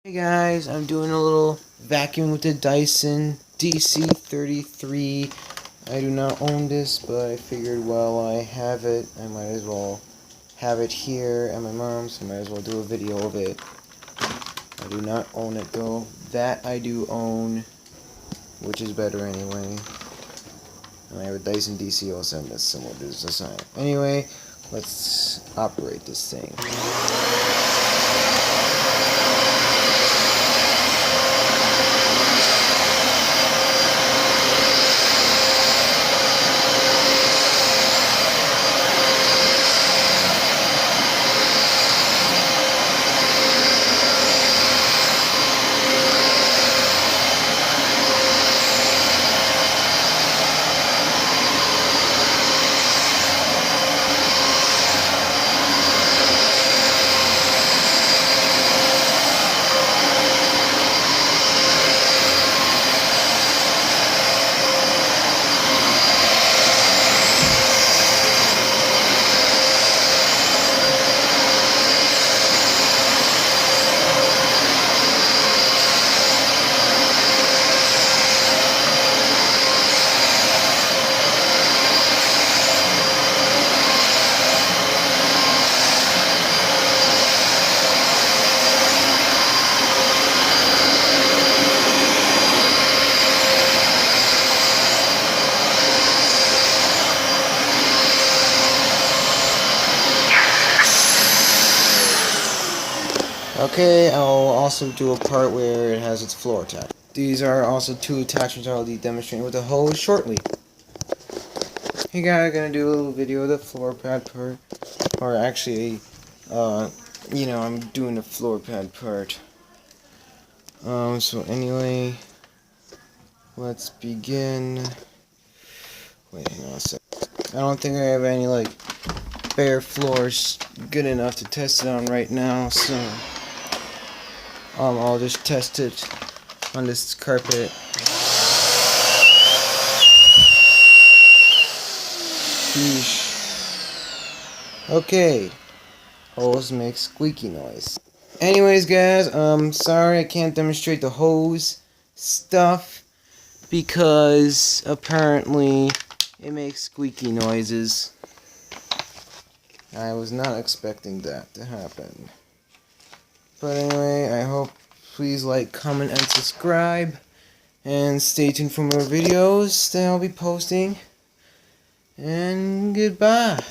Hey guys, I'm doing a little vacuum with the Dyson dc33. I do not own this, but I figured while I have it, I might as well have it here at my mom's, so I might as well do a video of it. I do not own it though. That I do own, which is better anyway. And I have a Dyson DC07 that's similar to this design. Anyway, let's operate this thing. Okay, I'll also do a part where it has its floor attached. These are also two attachments I'll be demonstrating with the hose shortly. Hey guys, I'm gonna do a little video of the floor pad part. Or actually, I'm doing the floor pad part. So anyway, let's begin. Wait, hang on a sec. I don't think I have any, bare floors good enough to test it on right now, so I'll just test it on this carpet. Sheesh. Okay. Hose makes squeaky noise. Anyways, guys, sorry I can't demonstrate the hose stuff because apparently it makes squeaky noises. I was not expecting that to happen. But anyway, I hope please like, comment, and subscribe. And stay tuned for more videos that I'll be posting. And goodbye.